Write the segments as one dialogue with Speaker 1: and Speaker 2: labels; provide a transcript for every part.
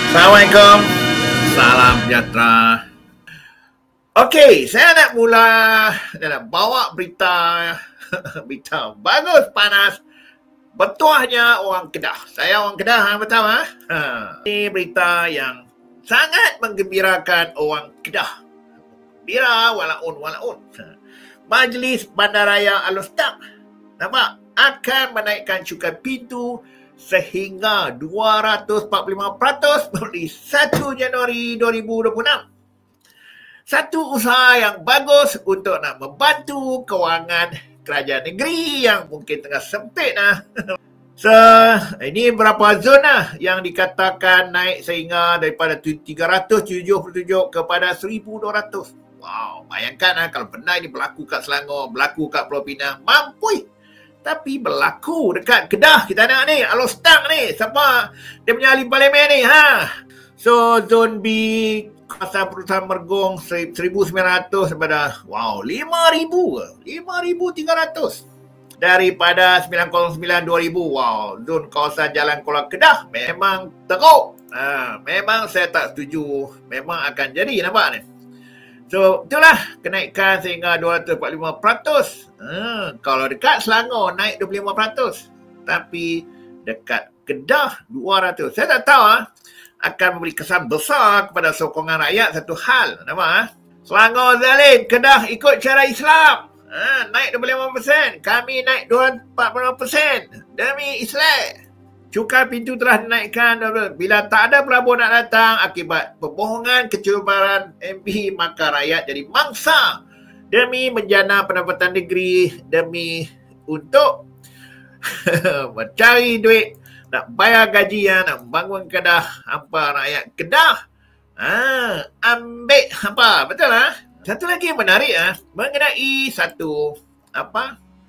Speaker 1: Assalamualaikum. Salam sejahtera. Okey, saya nak bawa berita berita bagus panas. Bertuahnya orang Kedah. Saya orang Kedah, betul ha? Ini berita yang sangat menggembirakan orang Kedah. Gembira walaun. Majlis Bandaraya Alor Setar, nampak, akan menaikkan cukai pintu sehingga 245% dari 1 Januari 2026. Satu usaha yang bagus untuk nak membantu kewangan kerajaan negeri yang mungkin tengah sempit lah. So, ini berapa zon lah yang dikatakan naik sehingga daripada 377 kepada 1,200. Wow, bayangkan lah kalau benar ini berlaku kat Selangor, berlaku kat Pulau Pinang, mampu. Tapi berlaku dekat Kedah, kita nak ni, Alor Setar ni, siapa dia punya ahli parlimen ni, ha? So, zon B, kawasan perusahaan Mergong 1,900 daripada, wow, 5,300. Daripada 909-2000, wow, zon kawasan Jalan Kuala Kedah memang teruk. Memang saya tak setuju, memang akan jadi, nampak ni. So, itulah kenaikan sehingga 245%. Kalau dekat Selangor naik 25%. Tapi dekat Kedah 200. Saya tak tahu akan memberi kesan besar kepada sokongan rakyat satu hal. Nampak Selangor zalim, Kedah ikut cara Islam. Naik 25%. Kami naik 245% demi Islam. Cukai pintu telah dinaikkan bila tak ada pelabur nak datang akibat pembohongan kecubaran MB, maka rakyat jadi mangsa demi menjana pendapatan negeri, demi untuk mencari duit, nak bayar gaji, nak bangun Kedah. Apa rakyat Kedah ambil apa, betul lah. Satu lagi yang menarik mengenai satu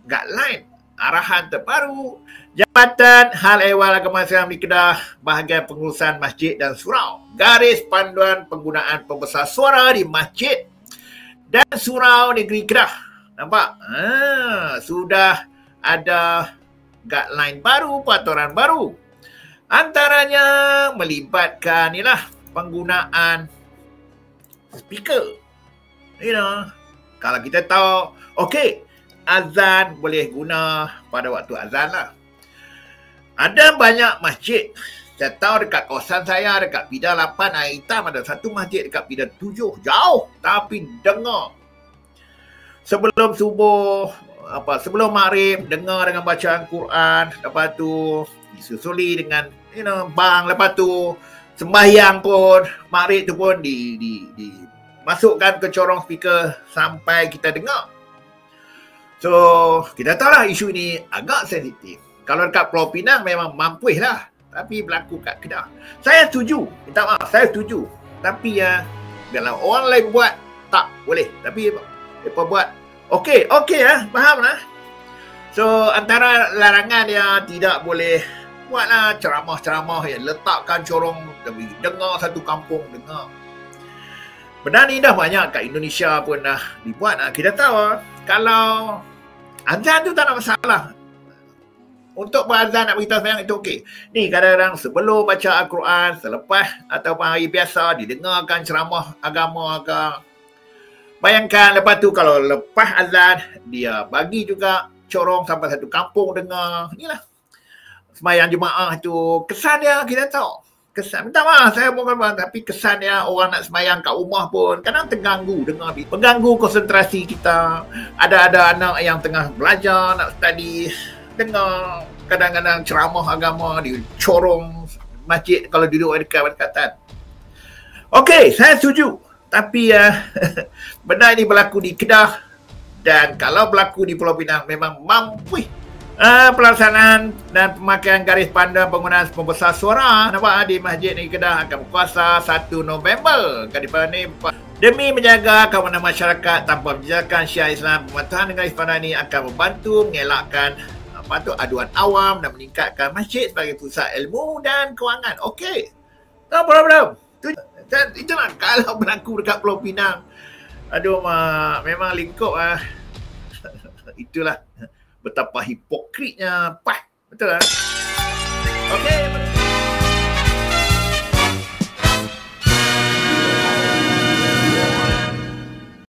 Speaker 1: guideline, arahan terbaru Jabatan Hal Ehwal Agama Islam di Kedah bahagian pengurusan masjid dan surau. Garis panduan penggunaan pembesar suara di masjid dan surau negeri Kedah. Nampak? Sudah ada guideline baru, peraturan baru. Antaranya melibatkan penggunaan speaker. Kalau kita tahu, okey, azan boleh guna pada waktu azan lah. Ada banyak masjid. Saya tahu dekat kawasan saya, dekat Pidar 8 Air Hitam, ada satu masjid dekat Pidar 7. Jauh. Tapi dengar. Sebelum subuh, sebelum maghrib, dengar dengan bacaan Quran. Lepas tu, disusuli dengan, bang. Lepas tu, sembahyang pun, maghrib tu pun dimasukkan ke corong speaker sampai kita dengar. So, kita tahu lah isu ini agak sensitif. Kalau dekat Pulau Pinang memang mampu lah. Tapi berlaku kat Kedah. Saya setuju. Minta maaf, saya setuju. Tapi kalau orang lain buat, tak boleh. Tapi mereka buat, okey faham lah. So, antara larangan yang tidak boleh buatlah ceramah-ceramah yang letakkan corong, dengar satu kampung, dengar. Benda ni dah banyak kat Indonesia pun dah dibuat. Kita tahu kalau azan tu tak ada masalah. Untuk berazan nak beritahu sayang itu okey. Ni kadang-kadang sebelum baca Al-Quran, selepas ataupun hari biasa didengarkan ceramah agama ke. Bayangkan lepas tu kalau lepas azan dia bagi juga corong sampai satu kampung dengar. Inilah sembahyang jemaah tu, kesan dia kita tahu. Kesan, minta maaf saya bukan bang, tapi kesan dia orang nak sembahyang kat rumah pun kadang terganggu dengar, mengganggu konsentrasi kita. Ada anak yang tengah belajar nak study, dengar kadang-kadang ceramah agama di corong masjid kalau duduk dekat berdekatan. Okey, saya setuju. Tapi benda ini berlaku di Kedah dan kalau berlaku di Pulau Pinang memang mampu. Pelaksanaan dan pemakaian garis panduan penggunaan pembesar suara di Masjid Negeri Kedah akan berkuasa 1 November demi menjaga keamanan masyarakat tanpa menjelaskan syiar Islam. Pematuhan garis panduan ini akan membantu mengelakkan aduan awam dan meningkatkan masjid sebagai pusat ilmu dan kewangan. Okey, no problem. Itulah kalau berlaku dekat Pulau Pinang. Aduh, memang lingkup itulah betapa hipokritnya. Betul lah. Okey.